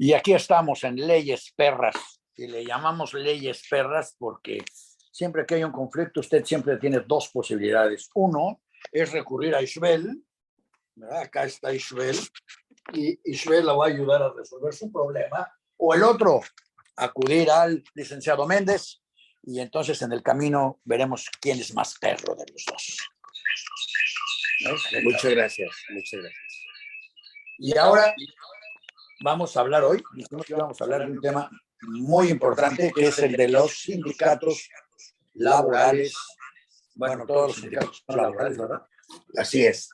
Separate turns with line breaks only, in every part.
Y aquí estamos en Leyes Perras, y le llamamos Leyes Perras porque siempre que hay un conflicto, usted siempre tiene dos posibilidades. Uno es recurrir a Ishbel, ¿verdad? Acá está Ishbel, y Ishbel la va a ayudar a resolver su problema. O el otro, acudir al licenciado Méndez, y entonces en el camino veremos quién es más perro de los dos.
Muchas gracias, muchas gracias.
Y ahora vamos a hablar hoy, dijimos que vamos a hablar de un tema muy importante, que es el de los sindicatos laborales. Bueno, todos los sindicatos son laborales, ¿verdad?
Así es.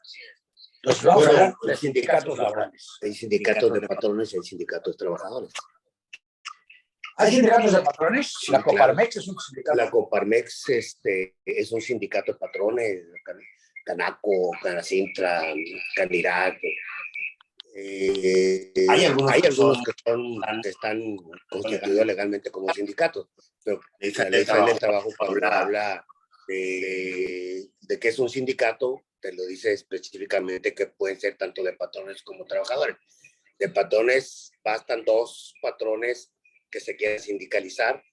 Entonces vamos a hablar de sindicatos laborales.
Hay sindicatos de patrones y hay sindicatos de trabajadores.
¿Hay sindicatos de patrones?
Sí,
la Coparmex es un sindicato.
La Coparmex es un sindicato de patrones, Canaco, Canacintra, Canirac. Hay algunos que están constituidos legalmente como sindicatos, pero la ley federal del trabajo cuando habla de que es un sindicato, te lo dice específicamente que pueden ser tanto de patrones como trabajadores. De patrones bastan 2 patrones que se quieren sindicalizar,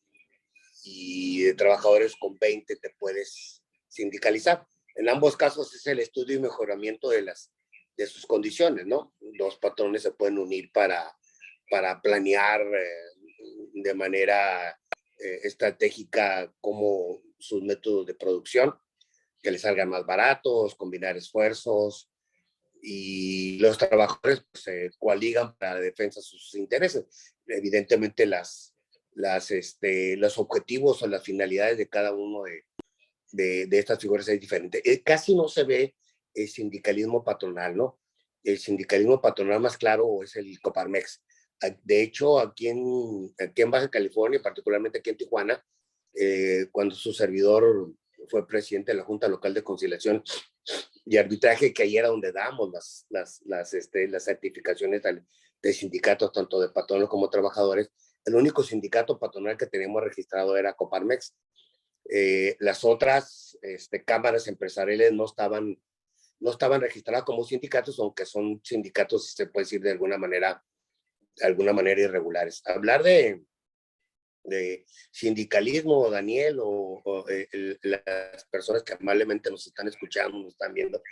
y de trabajadores con 20 te puedes sindicalizar. En ambos casos es el estudio y mejoramiento de sus condiciones, ¿no? 2 patrones se pueden unir para planear de manera estratégica como sus métodos de producción, que les salgan más baratos, combinar esfuerzos, y los trabajadores pues, se coaligan para la defensa de sus intereses. Evidentemente los objetivos o las finalidades de cada uno de estas figuras es diferente. Casi no se ve el sindicalismo patronal, ¿no? El sindicalismo patronal más claro es el Coparmex. De hecho, aquí en Baja California, particularmente aquí en Tijuana, cuando su servidor fue presidente de la Junta Local de Conciliación y Arbitraje, que ahí era donde damos las certificaciones de sindicatos, tanto de patronos como trabajadores, el único sindicato patronal que teníamos registrado era Coparmex. Las otras cámaras empresariales no estaban registradas como sindicatos, aunque son sindicatos, se puede decir de alguna manera irregulares. Hablar de sindicalismo, Daniel, las personas que amablemente nos están escuchando, nos están viendo,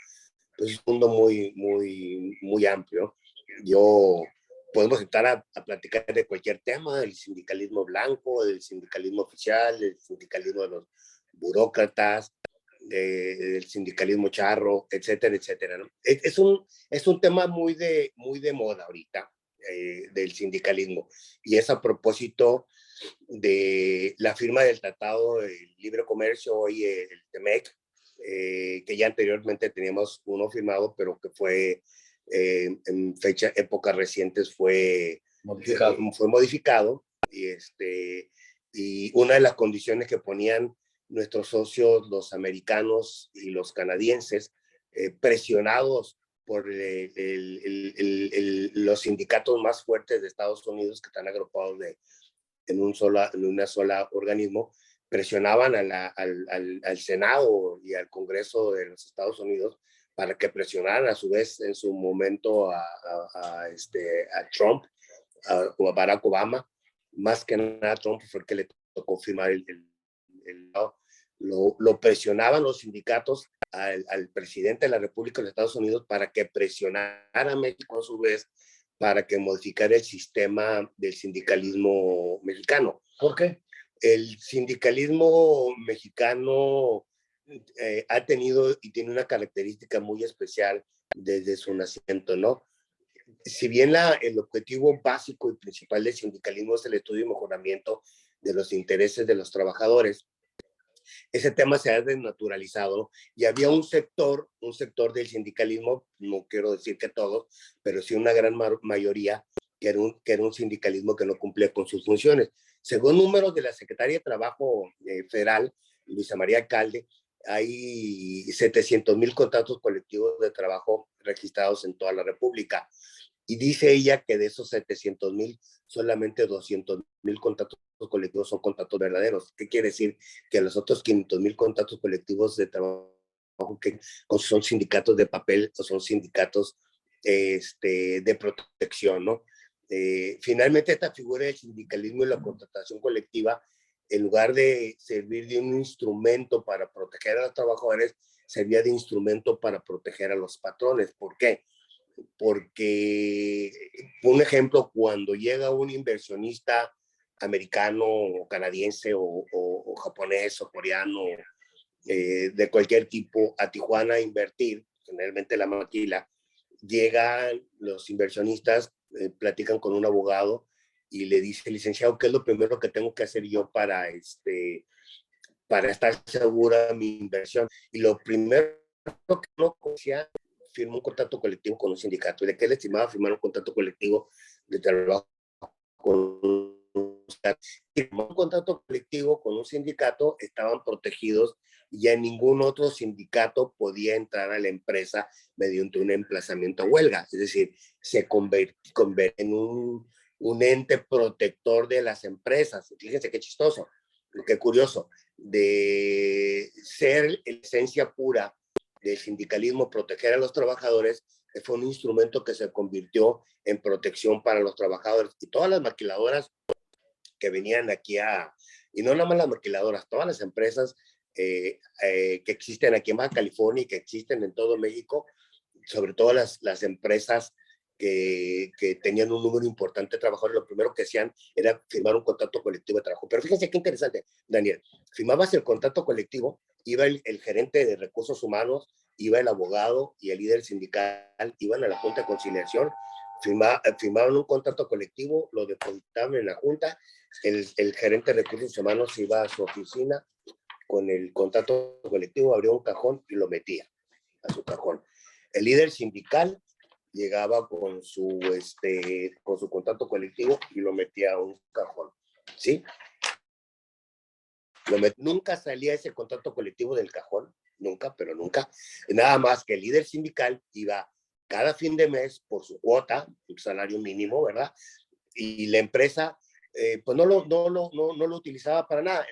pues es un mundo muy, muy, muy amplio. Podemos entrar a platicar de cualquier tema, del sindicalismo blanco, del sindicalismo oficial, del sindicalismo de los burócratas, del sindicalismo charro, etcétera, etcétera, ¿no? Es un tema muy de moda ahorita, del sindicalismo, y es a propósito de la firma del Tratado de Libre Comercio y el TEMEC, que ya anteriormente teníamos uno firmado, pero que fue en épocas recientes fue modificado, y una de las condiciones que ponían nuestros socios, los americanos y los canadienses, presionados por los sindicatos más fuertes de Estados Unidos, que están agrupados en una sola organismo, presionaban al Senado y al Congreso de los Estados Unidos para que presionaran a su vez en su momento a Trump o a Barack Obama. Más que nada a Trump fue el que le tocó firmar lo presionaban los sindicatos al presidente de la República de los Estados Unidos para que presionara a México a su vez para que modificara el sistema del sindicalismo mexicano.
¿Por qué?
El sindicalismo mexicano ha tenido y tiene una característica muy especial desde su nacimiento, ¿no? Si bien el objetivo básico y principal del sindicalismo es el estudio y mejoramiento de los intereses de los trabajadores, ese tema se ha desnaturalizado y había un sector del sindicalismo, no quiero decir que todos, pero sí una gran mayoría, que era un sindicalismo que no cumplía con sus funciones. Según números de la Secretaría de Trabajo Federal, Luisa María Alcalde, hay 700,000 contratos colectivos de trabajo registrados en toda la República. Y dice ella que de esos 700,000, solamente 200,000 contratos colectivos son contratos verdaderos. ¿Qué quiere decir? Que los otros 500,000 contratos colectivos de trabajo que son sindicatos de papel o son sindicatos de protección, ¿no? Finalmente, esta figura del sindicalismo y la contratación colectiva, en lugar de servir de un instrumento para proteger a los trabajadores, servía de instrumento para proteger a los patrones. ¿Por qué? Porque, un ejemplo, cuando llega un inversionista americano o canadiense o japonés o coreano, de cualquier tipo, a Tijuana a invertir, generalmente la maquila, llegan los inversionistas, platican con un abogado y le dice, licenciado, ¿qué es lo primero que tengo que hacer yo para estar segura de mi inversión? Y lo primero que no conocía, firmó un contrato colectivo con un sindicato. ¿Y de qué le estimaba firmar un contrato colectivo de trabajo con un sindicato? Firmó un contrato colectivo con un sindicato, estaban protegidos y ya ningún otro sindicato podía entrar a la empresa mediante un emplazamiento a huelga. Es decir, se convierte en un ente protector de las empresas. Fíjense qué chistoso, qué curioso, de ser esencia pura del sindicalismo, proteger a los trabajadores, fue un instrumento que se convirtió en protección para los trabajadores. Y todas las maquiladoras que venían aquí y no nada más las maquiladoras, todas las empresas que existen aquí en Baja California y que existen en todo México, sobre todo las empresas que tenían un número importante de trabajadores, lo primero que hacían era firmar un contrato colectivo de trabajo. Pero fíjense qué interesante, Daniel. Firmabas el contrato colectivo, iba el gerente de recursos humanos, iba el abogado y el líder sindical, iban a la Junta de Conciliación, firmaban un contrato colectivo, lo depositaban en la Junta, el gerente de recursos humanos iba a su oficina con el contrato colectivo, abría un cajón y lo metía a su cajón. El líder sindical llegaba con su contrato colectivo y lo metía a un cajón, ¿sí? Nunca salía ese contrato colectivo del cajón, nunca, pero nunca. Nada más que el líder sindical iba cada fin de mes por su cuota, un salario mínimo, ¿verdad? Y la empresa, pues no lo utilizaba para nada.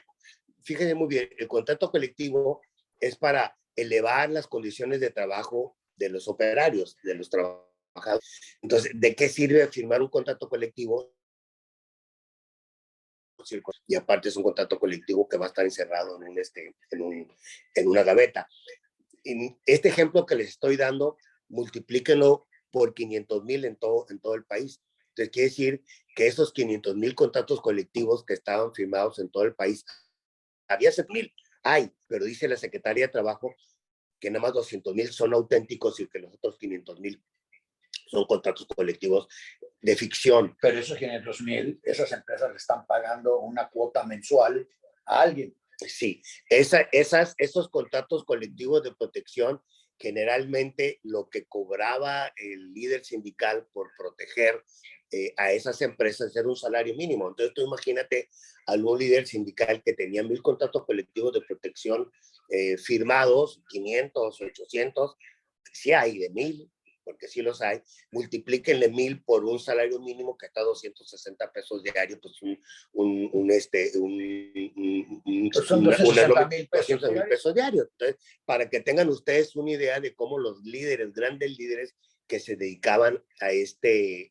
Fíjense muy bien, el contrato colectivo es para elevar las condiciones de trabajo de los operarios, de los trabajadores. Entonces, ¿de qué sirve firmar un contrato colectivo? Y aparte es un contrato colectivo que va a estar encerrado en una gaveta. En este ejemplo que les estoy dando, multiplíquenlo por 500,000 en todo el país. Entonces, quiere decir que esos 500,000 contratos colectivos que estaban firmados en todo el país, había 7,000, pero dice la Secretaría de Trabajo que nada más 200,000 son auténticos y que los otros 500,000 son contratos colectivos de ficción.
Pero esos 500,000, esas empresas le están pagando una cuota mensual a alguien.
Sí, esos contratos colectivos de protección, generalmente lo que cobraba el líder sindical por proteger a esas empresas era un salario mínimo. Entonces tú imagínate a un líder sindical que tenía 1,000 contratos colectivos de protección firmados, 500, 800, sí hay de 1,000, porque sí los hay, multiplíquenle 1,000 por un salario mínimo que está a 260 pesos diarios, pues
son 260,000 pesos,
200,000 pesos diarios. Entonces, para que tengan ustedes una idea de cómo los líderes, grandes líderes que se dedicaban a este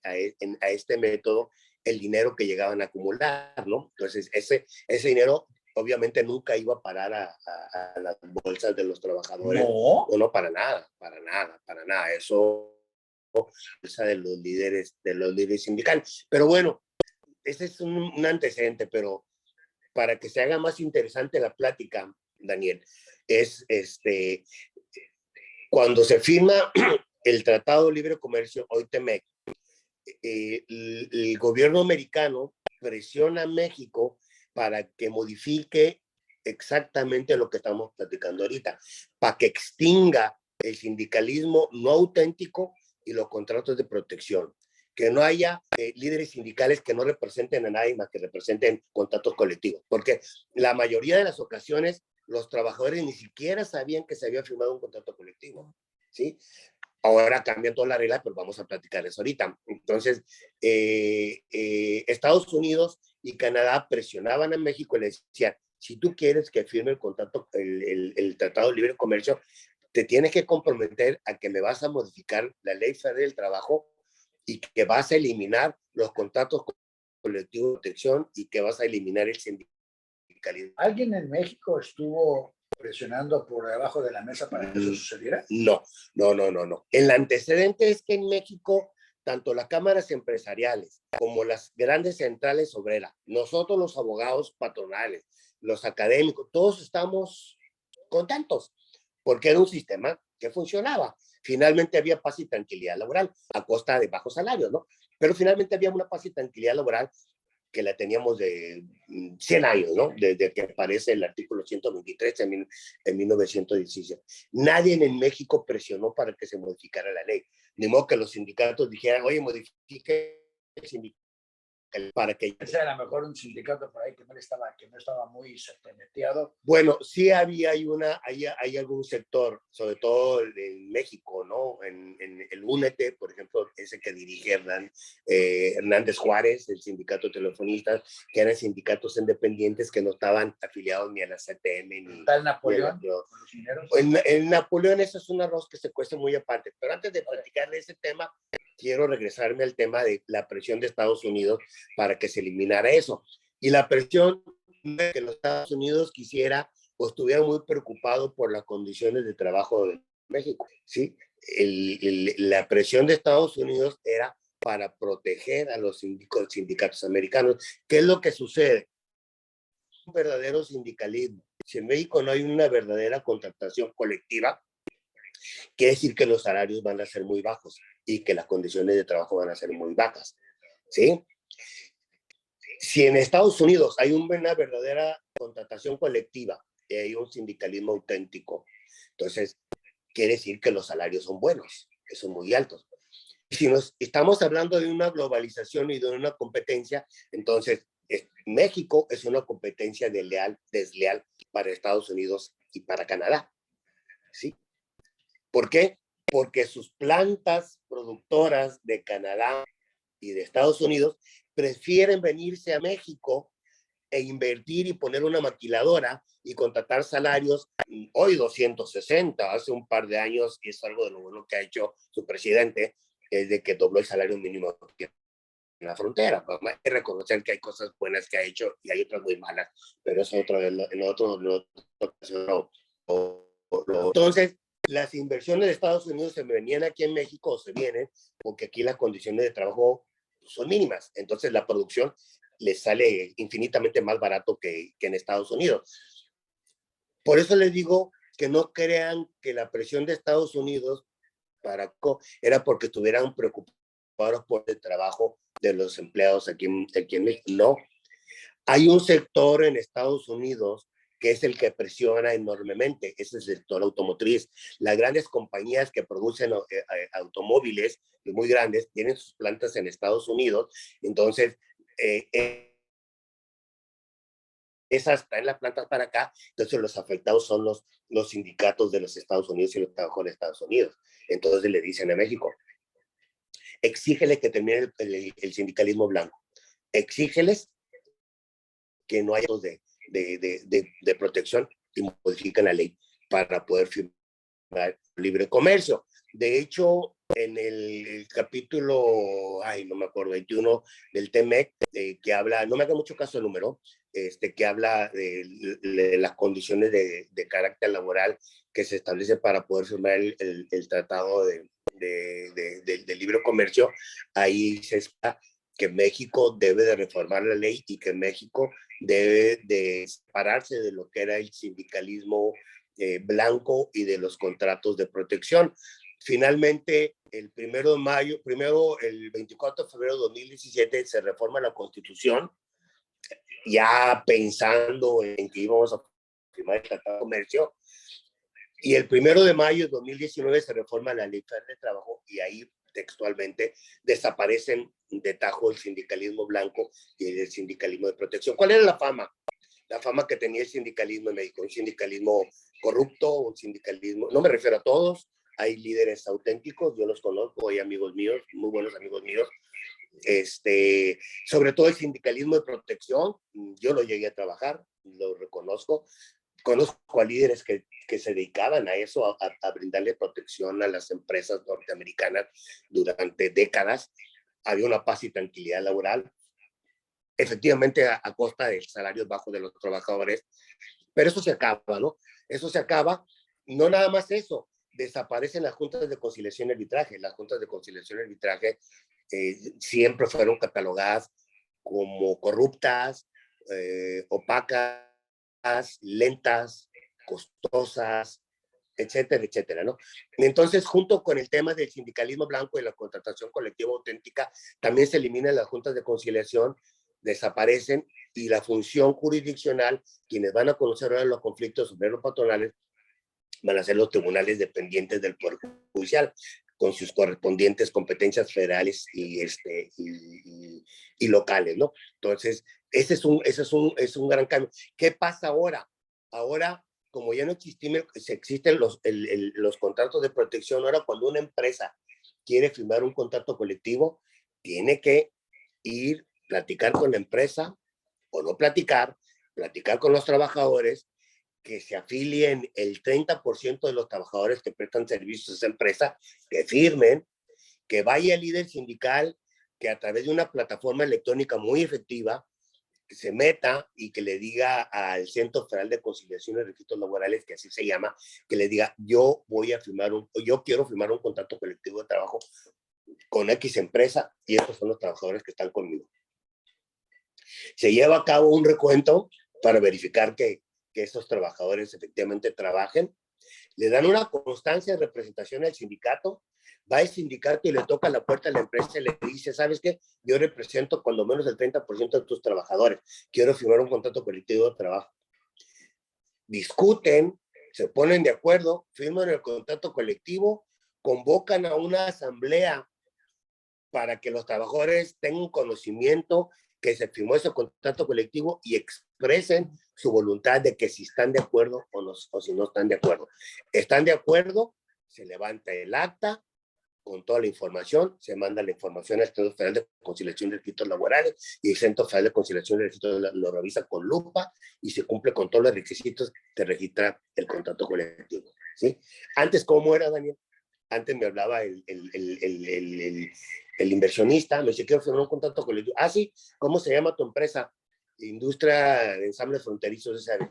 método, el dinero que llegaban a acumular, ¿no? Entonces, ese dinero obviamente nunca iba a parar a las bolsas de los trabajadores.
No.
No, para nada. Eso de los líderes sindicales. Pero bueno, ese es un antecedente, pero para que se haga más interesante la plática, Daniel, es cuando se firma el Tratado de Libre Comercio, hoy TEMEC, el gobierno americano presiona a México para que modifique exactamente lo que estamos platicando ahorita, para que extinga el sindicalismo no auténtico y los contratos de protección, que no haya líderes sindicales que no representen a nadie más que representen contratos colectivos, porque la mayoría de las ocasiones los trabajadores ni siquiera sabían que se había firmado un contrato colectivo, ¿sí? Ahora cambia toda la regla, pero vamos a platicar eso ahorita. Entonces, Estados Unidos y Canadá presionaban a México y le decían, si tú quieres que firme el contrato, el Tratado de Libre Comercio, te tienes que comprometer a que me vas a modificar la Ley Federal del Trabajo y que vas a eliminar los contratos colectivos de protección y que vas a eliminar el sindicalismo.
¿Alguien en México estuvo presionando por debajo de la mesa para que eso sucediera?
No, no, no, no, no. El antecedente es que en México, tanto las cámaras empresariales como las grandes centrales obreras, nosotros los abogados patronales, los académicos, todos estamos contentos, porque era un sistema que funcionaba. Finalmente había paz y tranquilidad laboral a costa de bajos salarios, ¿no? Pero finalmente había una paz y tranquilidad laboral que la teníamos de 100 años, ¿no? Desde que aparece el artículo 123 en 1917. Nadie en México presionó para que se modificara la ley. Ni modo que los sindicatos dijeran, oye, modifique el sindicato para que...
Ese era a lo mejor un sindicato por ahí que no estaba muy seteneteado.
Bueno, sí hay algún sector, sobre todo en México, ¿no? En el UNET, por ejemplo, ese que dirige Hernández Juárez, el sindicato de telefonistas, que eran sindicatos independientes que no estaban afiliados ni a la CTM ni...
¿Tal Napoleón con los mineros?
En Napoleón eso es un arroz que se cuece muy aparte, pero antes de platicar de ese tema, quiero regresarme al tema de la presión de Estados Unidos para que se eliminara eso. Y la presión de que los Estados Unidos quisiera o estuviera muy preocupado por las condiciones de trabajo de México, ¿sí? La presión de Estados Unidos era para proteger a los sindicatos americanos. ¿Qué es lo que sucede? Un verdadero sindicalismo. Si en México no hay una verdadera contratación colectiva, quiere decir que los salarios van a ser muy bajos y que las condiciones de trabajo van a ser muy bajas, ¿sí? Si en Estados Unidos hay una verdadera contratación colectiva y hay un sindicalismo auténtico, entonces quiere decir que los salarios son buenos, que son muy altos. Si nos estamos hablando de una globalización y de una competencia, entonces México es una competencia desleal para Estados Unidos y para Canadá, ¿sí? ¿Por qué? Porque sus plantas productoras de Canadá y de Estados Unidos prefieren venirse a México e invertir y poner una maquiladora y contratar salarios, hoy 260, hace un par de años, y es algo de lo bueno que ha hecho su presidente, es de que dobló el salario mínimo en la frontera. Hay que reconocer que hay cosas buenas que ha hecho y hay otras muy malas, pero eso entonces, las inversiones de Estados Unidos se venían aquí en México o se vienen porque aquí las condiciones de trabajo son mínimas. Entonces, la producción les sale infinitamente más barato que en Estados Unidos. Por eso les digo que no crean que la presión de Estados Unidos era porque estuvieran preocupados por el trabajo de los empleados aquí en México. No. Hay un sector en Estados Unidos que es el que presiona enormemente, es el sector automotriz. Las grandes compañías que producen automóviles muy grandes tienen sus plantas en Estados Unidos, entonces esas traen las plantas para acá, entonces los afectados son los sindicatos de los Estados Unidos y los trabajadores de Estados Unidos. Entonces le dicen a México, exígeles que termine el sindicalismo blanco, exígeles que no haya de protección y modifican la ley para poder firmar libre comercio. De hecho, en el capítulo, no me acuerdo, 21 del TEMEC, que habla, no me haga mucho caso el número, que habla de las condiciones de carácter laboral que se establece para poder firmar el tratado de libre comercio, ahí se está que México debe de reformar la ley y que México debe de separarse de lo que era el sindicalismo blanco y de los contratos de protección. Finalmente, el 1 de mayo, el 24 de febrero de 2017 se reforma la Constitución, ya pensando en que íbamos a firmar el Tratado de Comercio, y el 1 de mayo de 2019 se reforma la Ley Federal de Trabajo y ahí textualmente desaparecen de tajo el sindicalismo blanco y el sindicalismo de protección. ¿Cuál era la fama? La fama que tenía el sindicalismo en México, un sindicalismo corrupto, un sindicalismo, no me refiero a todos, hay líderes auténticos, yo los conozco, hay amigos míos, muy buenos amigos míos, sobre todo el sindicalismo de protección, yo lo llegué a trabajar, lo reconozco, conozco a líderes que se dedicaban a eso, a brindarle protección a las empresas norteamericanas durante décadas, había una paz y tranquilidad laboral, efectivamente a costa de salarios bajos de los trabajadores, pero eso se acaba, ¿no? Eso se acaba, no nada más eso, desaparecen las juntas de conciliación y arbitraje. Las juntas de conciliación y arbitraje siempre fueron catalogadas como corruptas, opacas, lentas, costosas, etcétera, etcétera, ¿no? Entonces, junto con el tema del sindicalismo blanco y la contratación colectiva auténtica, también se eliminan las juntas de conciliación, desaparecen, y la función jurisdiccional, quienes van a conocer ahora los conflictos obreros patronales, van a ser los tribunales dependientes del Poder Judicial, con sus correspondientes competencias federales y locales, ¿no? Entonces, es un gran cambio. ¿Qué pasa ahora? Ahora, como ya no existen los contratos de protección, ahora cuando una empresa quiere firmar un contrato colectivo, tiene que ir, platicar con la empresa, o no platicar con los trabajadores, que se afilien el 30% de los trabajadores que prestan servicios a esa empresa, que firmen, que vaya el líder sindical, que a través de una plataforma electrónica muy efectiva, que se meta y que le diga al Centro Federal de Conciliación y Registros Laborales, que así se llama, que le diga, yo quiero firmar un contrato colectivo de trabajo con X empresa, y estos son los trabajadores que están conmigo. Se lleva a cabo un recuento para verificar que esos trabajadores efectivamente trabajen, le dan una constancia de representación al sindicato, va el sindicato y le toca la puerta a la empresa y le dice, ¿sabes qué? Yo represento cuando menos el 30% de tus trabajadores, quiero firmar un contrato colectivo de trabajo. Discuten, se ponen de acuerdo, firman el contrato colectivo, convocan a una asamblea para que los trabajadores tengan conocimiento que se firmó ese contrato colectivo y expresen su voluntad de que si están de acuerdo o si no están de acuerdo. Están de acuerdo, se levanta el acta con toda la información, se manda la información al Centro Federal de Conciliación de Requisitos Laborales, y el Centro Federal de Conciliación de Requisitos lo revisa con lupa y se cumple con todos los requisitos que registra el contrato colectivo, ¿sí? Antes, ¿cómo era, Daniel? Antes me hablaba el inversionista, me dice, quiero firmar un contrato colectivo. Ah, sí, ¿cómo se llama tu empresa? Industria de ensambles fronterizos, ¿sabes?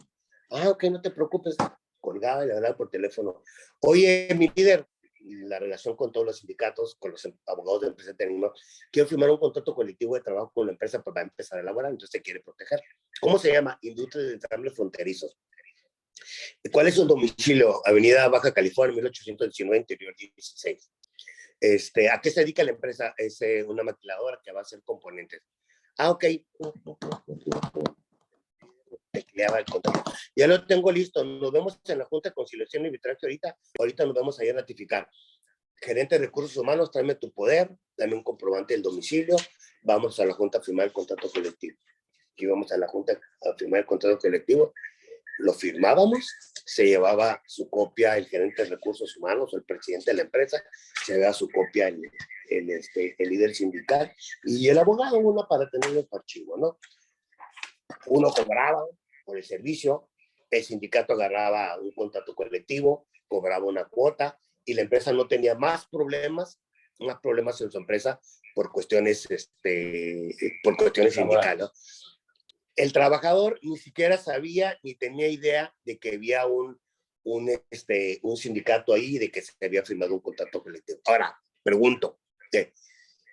Ah, ok, no te preocupes. Colgaba y le hablaba por teléfono. Oye, mi líder, la relación con todos los sindicatos, con los abogados de empresa tenemos, quiero firmar un contrato colectivo de trabajo con la empresa para empezar a elaborar, entonces se quiere proteger. ¿Cómo se llama? Industria de ensambles fronterizos. ¿Cuál es su domicilio? Avenida Baja California, 1819, Interior 16. ¿A qué se dedica la empresa? Es una maquiladora que va a hacer componentes. Ah, ok. Tecleaba el contrato. Ya lo tengo listo. Nos vemos en la Junta de Conciliación y Arbitraje ahorita. Ahorita nos vamos a ir a ratificar. Gerente de Recursos Humanos, tráeme tu poder, dame un comprobante del domicilio. Vamos a la Junta a firmar el contrato colectivo. Aquí vamos a la Junta a firmar el contrato colectivo. Lo firmábamos, se llevaba su copia el gerente de recursos humanos o el presidente de la empresa, se llevaba su copia el líder sindical y el abogado, uno para tenerlo en su archivo, ¿no? Uno cobraba por el servicio, el sindicato agarraba un contrato colectivo, cobraba una cuota y la empresa no tenía más problemas en su empresa por cuestiones sindicales, ¿no? El trabajador ni siquiera sabía ni tenía idea de que había un sindicato ahí, de que se había firmado un contrato colectivo. Ahora, pregunto, ¿qué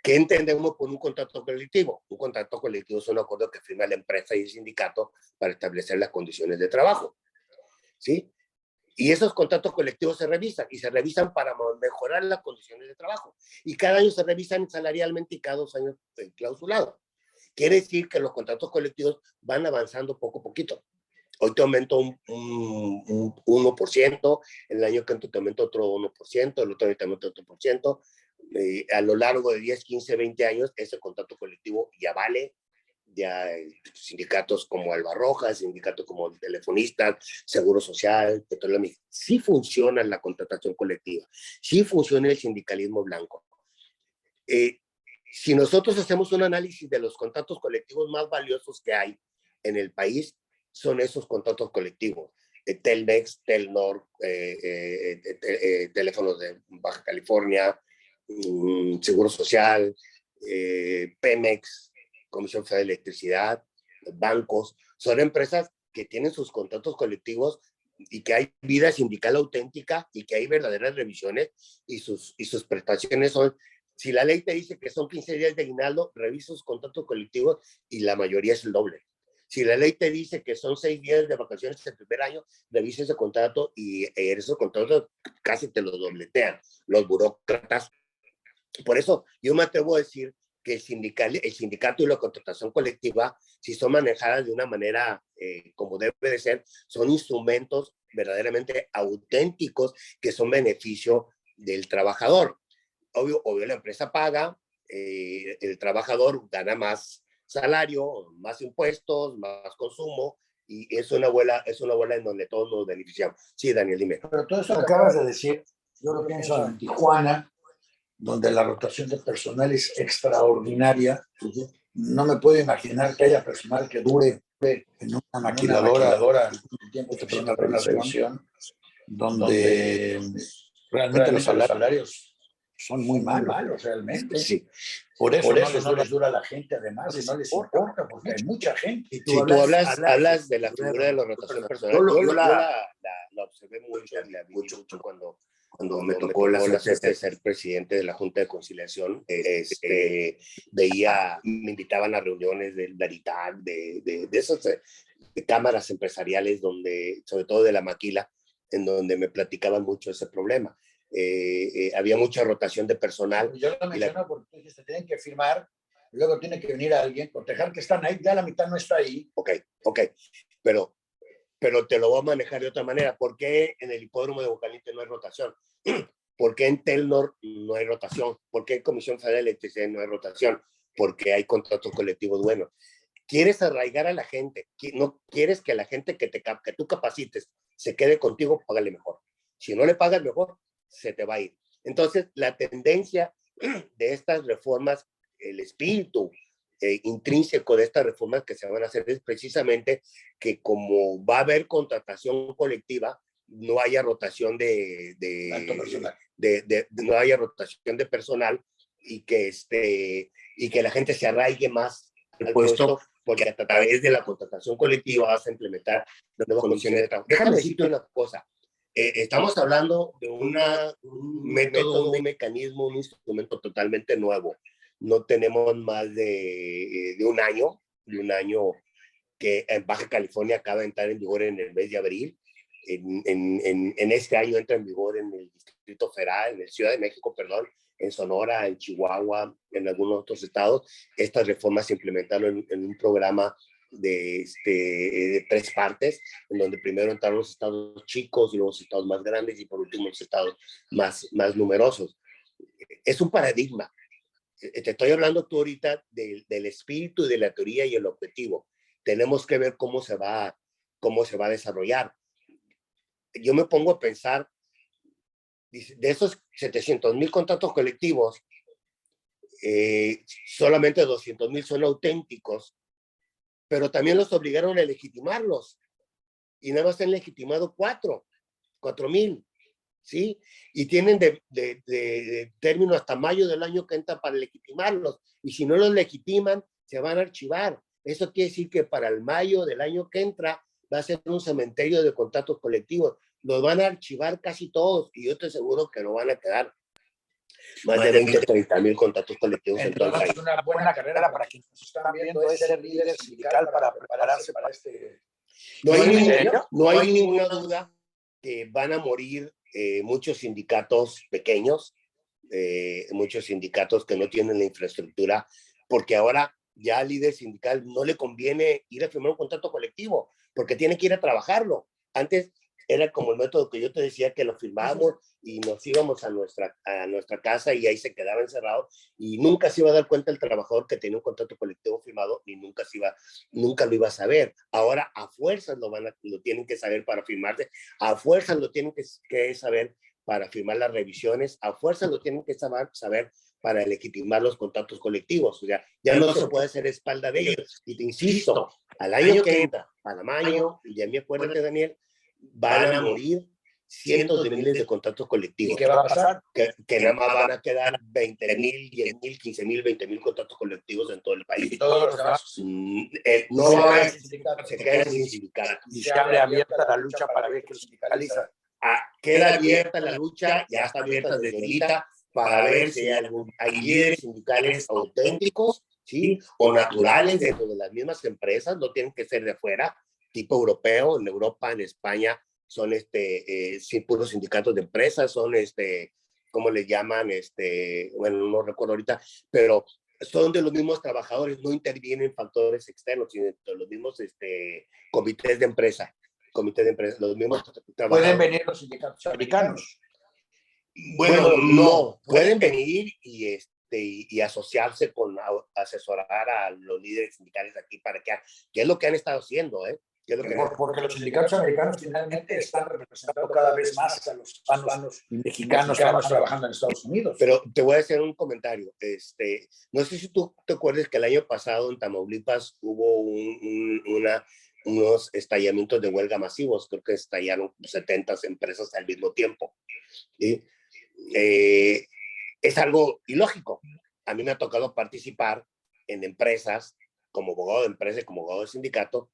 entendemos por un contrato colectivo? Un contrato colectivo es un acuerdo que firma la empresa y el sindicato para establecer las condiciones de trabajo, ¿sí? Y esos contratos colectivos se revisan para mejorar las condiciones de trabajo. Y cada año se revisan salarialmente y cada 2 años clausulado. Quiere decir que los contratos colectivos van avanzando poco a poquito. Hoy te aumento un 1%, el año que te aumento otro 1%, el otro año te aumento otro por ciento. A lo largo de 10, 15, 20 años, ese contrato colectivo ya vale. Ya sindicatos como Albarrojas, sindicatos como Telefonistas, Seguro Social, Petróleo Mexicano, sí funciona la contratación colectiva, sí funciona el sindicalismo blanco. Si nosotros hacemos un análisis de los contratos colectivos más valiosos que hay en el país, son esos contratos colectivos. Telmex, Telnor, teléfonos de Baja California, Seguro Social, Pemex, Comisión Federal de Electricidad, bancos, son empresas que tienen sus contratos colectivos y que hay vida sindical auténtica y que hay verdaderas revisiones y sus prestaciones son, si la ley te dice que son 15 días de aguinaldo, revisa sus contratos colectivos y la mayoría es el doble. Si la ley te dice que son 6 días de vacaciones el primer año, revisa ese contrato y esos contratos casi te los dobletean los burócratas. Por eso yo me atrevo a decir que el sindicato y la contratación colectiva, si son manejadas de una manera como debe de ser, son instrumentos verdaderamente auténticos que son beneficio del trabajador. Obvio la empresa paga, el trabajador gana más salario, más impuestos, más consumo, y es una bola en donde todos nos beneficiamos. Sí, Daniel, dime.
Pero todo eso que acabas de decir, yo lo pienso en Tijuana, donde la rotación de personal es extraordinaria. No me puedo imaginar que haya personal que dure en una maquiladora un tiempo para una revisión, donde realmente los salarios son muy malos realmente.
Sí.
Por eso no les dura a la gente, además, y no les importa, porque hay mucha gente.
Si tú hablas de la figura de la rotación personal, yo la observé mucho y la vi mucho cuando me tocó la suerte de ser presidente de la Junta de Conciliación. Me invitaban a reuniones del Daritac, de esas de cámaras empresariales, donde, sobre todo de la maquila, en donde me platicaban mucho ese problema. Había mucha rotación de personal.
Yo lo menciono porque se tienen que firmar, luego tiene que venir alguien, proteger que están ahí, ya la mitad no está ahí.
Ok, pero te lo voy a manejar de otra manera. ¿Por qué en el hipódromo de Bucaliente no hay rotación? ¿Por qué en Telnor no hay rotación? ¿Por qué en Comisión Federal de Electricidad no hay rotación? Porque hay contratos colectivos buenos. ¿Quieres arraigar a la gente? ¿No quieres que la gente que tú capacites se quede contigo? Págale mejor. Si no le pagas mejor, se te va a ir. Entonces, la tendencia de estas reformas, el espíritu intrínseco de estas reformas que se van a hacer es precisamente que como va a haber contratación colectiva, no haya rotación no haya rotación de personal y que la gente se arraigue más al puesto, porque a través de la contratación colectiva vas a implementar nuevas condiciones de trabajo. Déjame decirte una cosa. Estamos hablando de un método, un mecanismo, un instrumento totalmente nuevo. No tenemos más de un año que en Baja California acaba de entrar en vigor en el mes de abril. En este año entra en vigor en el Distrito Federal, en el Ciudad de México, perdón, en Sonora, en Chihuahua, en algunos otros estados. Estas reformas se implementaron en un programa de 3 partes, en donde primero entraron los estados chicos, y luego los estados más grandes y por último los estados más numerosos. Es un paradigma. Te estoy hablando tú ahorita del espíritu y de la teoría y el objetivo. Tenemos que ver cómo se va a desarrollar. Yo me pongo a pensar, de esos 700,000 contratos colectivos, solamente 200,000 son auténticos, pero también los obligaron a legitimarlos y nada más han legitimado 4,000, ¿sí? Y tienen de término hasta mayo del año que entra para legitimarlos, y si no los legitiman, se van a archivar. Eso quiere decir que para el mayo del año que entra va a ser un cementerio de contratos colectivos. Los van a archivar casi todos, y yo estoy seguro que no van a quedar más de 20, 30,000 contratos colectivos en todo el país.
Es una buena carrera para quienes nos están viendo, es ser líder sindical para prepararse para este...
No hay ninguna duda que van a morir muchos sindicatos pequeños, muchos sindicatos que no tienen la infraestructura, porque ahora ya al líder sindical no le conviene ir a firmar un contrato colectivo, porque tiene que ir a trabajarlo. Antes era como el método que yo te decía, que lo firmábamos y nos íbamos a nuestra casa y ahí se quedaba encerrado, y nunca se iba a dar cuenta el trabajador que tenía un contrato colectivo firmado, ni nunca lo iba a saber. Ahora a fuerzas lo tienen que saber para firmarse, a fuerzas lo tienen que saber para firmar las revisiones, a fuerzas lo tienen que saber para legitimar los contratos colectivos. O sea, ya no se puede hacer espalda de ellos. Y te insisto, al año que entra, para mayo, y ya me acuérdate, Daniel, van a morir cientos de miles de contratos
¿Y
colectivos.
qué va a pasar?
Que nada más van a quedar 20,000, 10,000, 15,000, 20,000 contratos colectivos en todo el
Y
país.
todos los demás
No va a haber sindicatos, se quedan sin sindicatos.
y se abre abierta la lucha para ver que los sindicaliza.
Queda abierta la lucha, ya está abierta desde ahorita, para ver si hay líderes sindicales auténticos, ¿sí? O naturales dentro de las mismas empresas, no tienen que ser de afuera, tipo europeo. En Europa, en España, son sí, puros sindicatos de empresas, son ¿cómo le llaman? Bueno, no recuerdo ahorita, pero son de los mismos trabajadores, no intervienen factores externos, sino de los mismos comités de empresa, los mismos trabajadores.
Pueden venir los sindicatos americanos.
Bueno, no, pueden venir y asociarse asesorar a los líderes sindicales aquí para que es lo que han estado haciendo, ¿eh?
Porque los sindicatos americanos finalmente están representando cada vez más a los hispanos y mexicanos trabajando en Estados Unidos.
Pero te voy a hacer un comentario. No sé si tú te acuerdas que el año pasado en Tamaulipas hubo unos estallamientos de huelga masivos. Creo que estallaron 70 empresas al mismo tiempo. ¿Sí? Es algo ilógico. A mí me ha tocado participar en empresas como abogado de empresa y como abogado de sindicato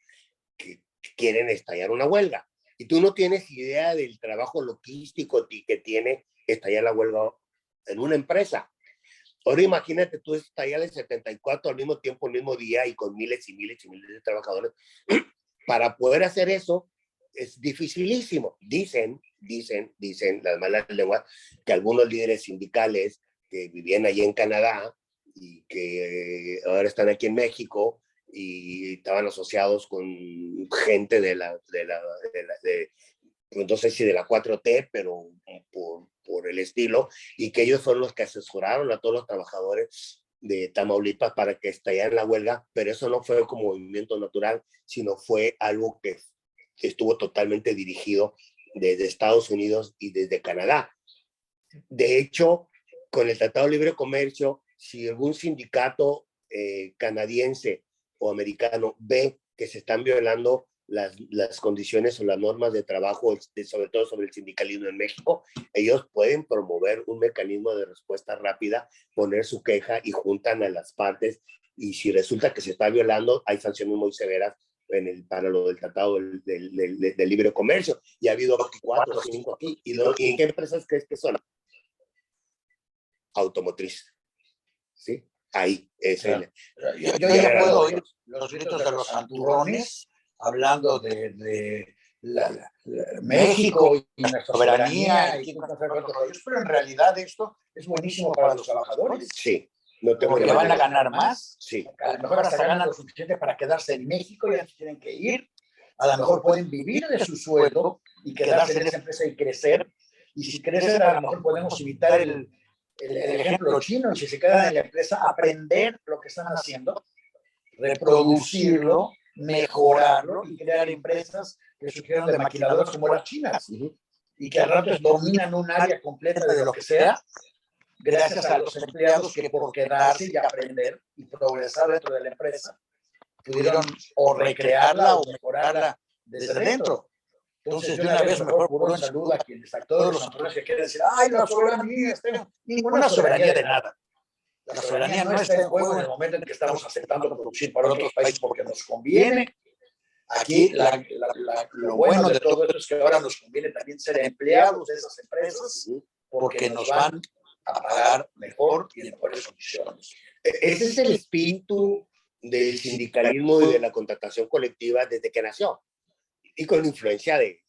que quieren estallar una huelga. Y tú no tienes idea del trabajo logístico que tiene estallar la huelga en una empresa. Ahora imagínate tú estallar el 74 al mismo tiempo, el mismo día y con miles y miles y miles de trabajadores. Para poder hacer eso es dificilísimo. Dicen las malas lenguas que algunos líderes sindicales que vivían allí en Canadá y que ahora están aquí en México y estaban asociados con gente no sé si de la 4T, pero por el estilo, y que ellos fueron los que asesoraron a todos los trabajadores de Tamaulipas para que estallaran la huelga, pero eso no fue como movimiento natural, sino fue algo que estuvo totalmente dirigido desde Estados Unidos y desde Canadá. De hecho, con el Tratado de Libre Comercio, si algún sindicato canadiense o americano ve que se están violando las condiciones o las normas de trabajo, sobre todo sobre el sindicalismo en México, ellos pueden promover un mecanismo de respuesta rápida, poner su queja y juntan a las partes, y si resulta que se está violando, hay sanciones muy severas para lo del Tratado del Libre Comercio, y ha habido 4 o 5 aquí. ¿Y en qué empresas crees que son? Automotriz. ¿Sí? Ahí es
claro. Yo ya puedo oír los gritos de los santurrones hablando de México y nuestra soberanía, pero en realidad esto es buenísimo para los trabajadores.
Sí. No tengo
porque van a ganar más.
Sí.
A lo mejor hasta ganan lo suficiente para quedarse en México y ya tienen que ir. A lo mejor pueden vivir de su sueldo y quedarse en esa empresa y crecer. Y si crecen, a lo mejor podemos imitar el ejemplo chino, y si se quedan en la empresa, aprender lo que están haciendo, reproducirlo, mejorarlo y crear empresas que surgieron de maquiladoras como las chinas, y que al rato dominan un área completa de lo que sea, gracias a los empleados que por quedarse y aprender y progresar dentro de la empresa, pudieron o recrearla o mejorarla desde dentro. Entonces, de una vez, mejor por un saludo a quienes, a todos los santurrones que quieren decir, ¡ay, la soberanía! Ninguna soberanía de nada. La soberanía no está en juego en el momento en que estamos aceptando producir para otros países porque nos conviene. Aquí lo bueno de todo esto es que ahora nos conviene también ser empleados de esas empresas porque nos van a pagar mejor y en mejores condiciones.
Ese es el espíritu del sindicalismo y de la contratación colectiva desde que nació, y con influencia de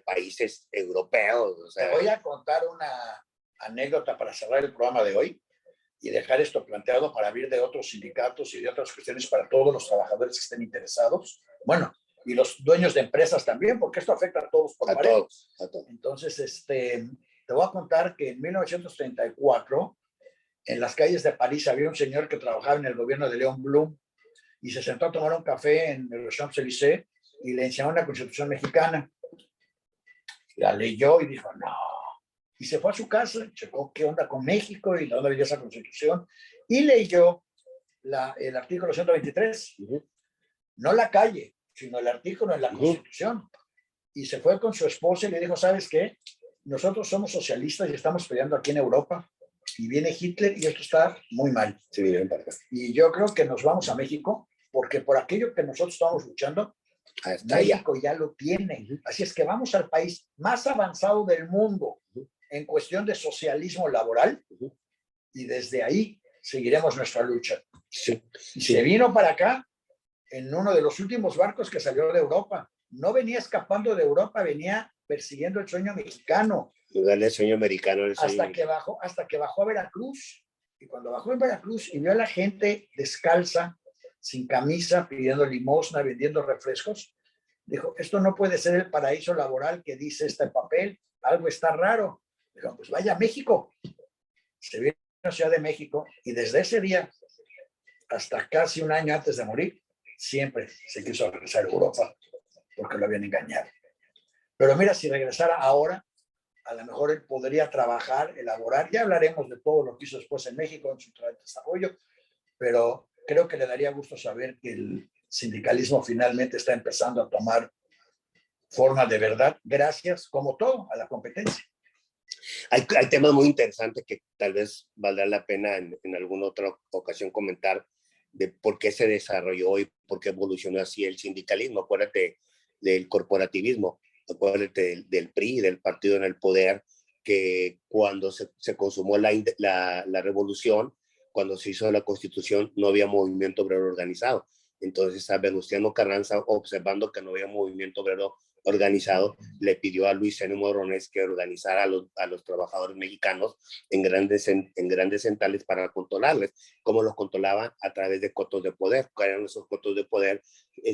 países europeos. O sea,
te voy a contar una anécdota para cerrar el programa de hoy y dejar esto planteado para abrir de otros sindicatos y de otras cuestiones para todos los trabajadores que estén interesados. Bueno, y los dueños de empresas también, porque esto afecta a todos por parejo.
A todos.
Entonces, te voy a contar que en 1934, en las calles de París, había un señor que trabajaba en el gobierno de Léon Blum y se sentó a tomar un café en los Champs-Élysées y le enseñó una constitución mexicana. La leyó y dijo, no. Y se fue a su casa, checó qué onda con México y dónde leyó esa constitución, y leyó el artículo 123. No la calle, sino el artículo en la Constitución. y se fue con su esposa y le dijo, ¿sabes qué? Nosotros somos socialistas y estamos peleando aquí en Europa y viene Hitler y esto está muy mal.
Sí, vinieron para acá.
Y yo creo que nos vamos a México porque por aquello que nosotros estamos luchando,
Hasta allá.
México ya lo tiene. Así es que vamos al país más avanzado del mundo en cuestión de socialismo laboral y desde ahí seguiremos nuestra lucha.
Sí,
Y
sí.
se vino para acá en uno de los últimos barcos que salió de Europa. No venía escapando de Europa, venía persiguiendo el sueño mexicano.
Darle el sueño americano.
Hasta que bajó a Veracruz. Y cuando bajó en Veracruz y vio a la gente descalza, sin camisa, pidiendo limosna, vendiendo refrescos, dijo, esto no puede ser el paraíso laboral que dice este papel, algo está raro. Dijo, pues vaya a México. Se vino a la Ciudad de México y desde ese día hasta casi un año antes de morir, siempre se quiso regresar a Europa porque lo habían engañado. Pero mira, si regresara ahora, a lo mejor él podría trabajar, elaborar. Ya hablaremos de todo lo que hizo después en México, en su desarrollo, pero creo que le daría gusto saber que el sindicalismo finalmente está empezando a tomar forma de verdad, gracias, como todo, a la competencia.
Hay temas muy interesantes que tal vez valdrá la pena en alguna otra ocasión comentar de por qué se desarrolló y por qué evolucionó así el sindicalismo. Acuérdate del corporativismo, acuérdate del PRI, del partido en el poder, que cuando se consumó la revolución, cuando se hizo la constitución, no había movimiento obrero organizado. Entonces a Venustiano Carranza, observando que no había movimiento obrero organizado, le pidió a Luis N. Morones que organizara a los trabajadores mexicanos en grandes centrales para controlarles. ¿Cómo los controlaba? A través de cotos de poder. ¿Cuáles eran esos cotos de poder?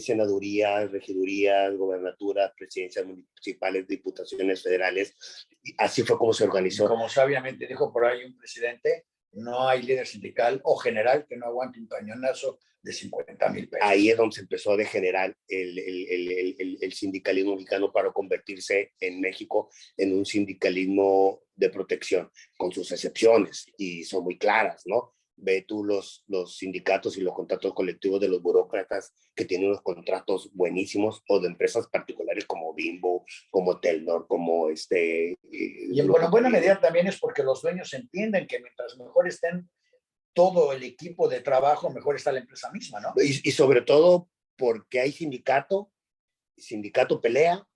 Senadurías, regidurías, gobernaturas, presidencias municipales, diputaciones federales. Y así fue como se organizó.
Como sabiamente dijo por ahí un presidente, no hay líder sindical o general que no aguante un cañonazo de 50,000 pesos.
Ahí es donde se empezó a degenerar el sindicalismo mexicano para convertirse en México en un sindicalismo de protección, con sus excepciones, y son muy claras, ¿no? Ve tú los sindicatos y los contratos colectivos de los burócratas que tienen unos contratos buenísimos, o de empresas particulares como Bimbo, como Telnor, como
y en buena medida también es porque los dueños entienden que mientras mejor estén todo el equipo de trabajo, mejor está la empresa misma, ¿no?
Y sobre todo porque hay sindicato pelea,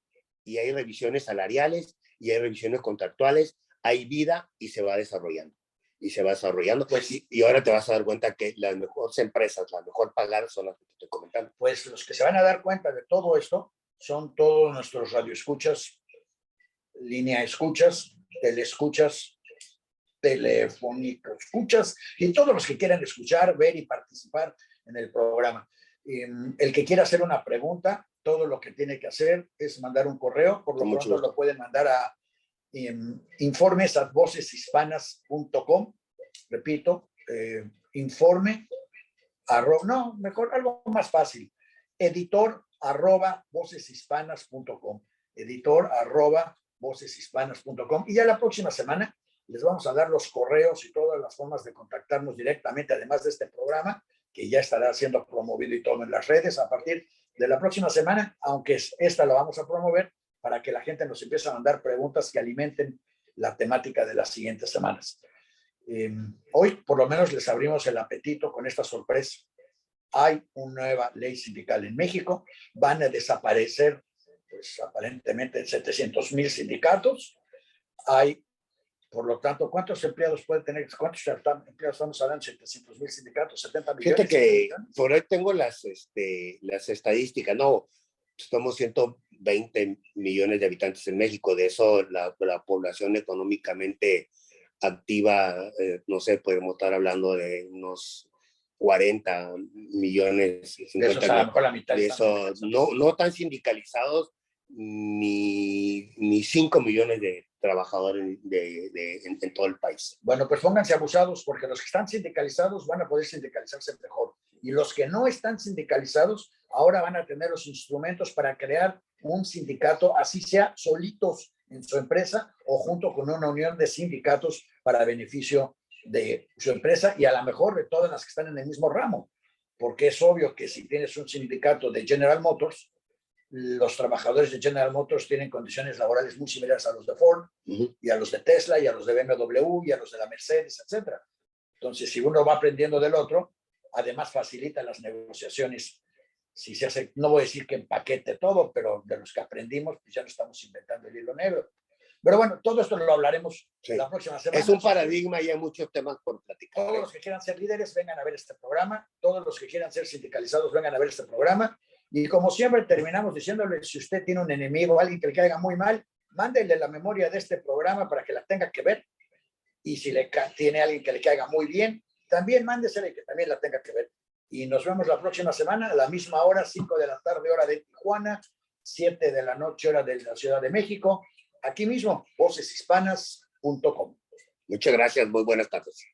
y hay revisiones salariales, y hay revisiones contractuales, hay vida y se va desarrollando. Pues, y ahora te vas a dar cuenta que las mejores empresas, las mejor pagadas son las que te estoy comentando.
Pues los que se van a dar cuenta de todo esto son todos nuestros radioescuchas, línea escuchas, teleescuchas, telefónico escuchas y todos los que quieran escuchar, ver y participar en el programa. El que quiera hacer una pregunta, todo lo que tiene que hacer es mandar un correo, por lo pronto lo pueden mandar a informes@voceshispanas.com. Repito, informe no, mejor algo más fácil, editor@voceshispanas.com, editor@voceshispanas.com, y ya la próxima semana les vamos a dar los correos y todas las formas de contactarnos directamente, además de este programa, que ya estará siendo promovido y todo en las redes a partir de la próxima semana, aunque esta la vamos a promover para que la gente nos empiece a mandar preguntas que alimenten la temática de las siguientes semanas. Hoy, por lo menos, les abrimos el apetito con esta sorpresa. Hay una nueva ley sindical en México, van a desaparecer, pues aparentemente 700,000 sindicatos. Hay, por lo tanto, ¿cuántos empleados puede tener? ¿Cuántos empleados estamos hablando? 700,000 sindicatos, 70 millones.
Fíjate que por ahí tengo las estadísticas, no, somos 120 millones de habitantes en México, de eso la población económicamente activa, no sé, podemos estar hablando de unos 40 millones, 50
de eso, a lo mejor la mitad
de eso, no tan sindicalizados, ni 5 millones de trabajadores en todo el país.
Bueno, pues pónganse abusados, porque los que están sindicalizados van a poder sindicalizarse mejor, y los que no están sindicalizados ahora van a tener los instrumentos para crear un sindicato, así sea solitos en su empresa o junto con una unión de sindicatos para beneficio de su empresa y a lo mejor de todas las que están en el mismo ramo, porque es obvio que si tienes un sindicato de General Motors, los trabajadores de General Motors tienen condiciones laborales muy similares a los de Ford y a los de Tesla y a los de BMW y a los de la Mercedes, etcétera. Entonces, si uno va aprendiendo del otro, además facilita las negociaciones. Si se hace, no voy a decir que empaquete todo, pero de los que aprendimos, pues ya no estamos inventando el hilo negro. Pero bueno, todo esto lo hablaremos la próxima semana.
Es un paradigma y hay muchos temas por platicar.
Todos los que quieran ser líderes, vengan a ver este programa. Todos los que quieran ser sindicalizados, vengan a ver este programa. Y como siempre, terminamos diciéndole, si usted tiene un enemigo, alguien que le caiga muy mal, mándele la memoria de este programa para que la tenga que ver. Y si tiene alguien que le caiga muy bien, también mándesele que también la tenga que ver. Y nos vemos la próxima semana a la misma hora, 5 de la tarde, hora de Tijuana, 7 de la noche, hora de la Ciudad de México. Aquí mismo, voceshispanas.com.
Muchas gracias, muy buenas tardes.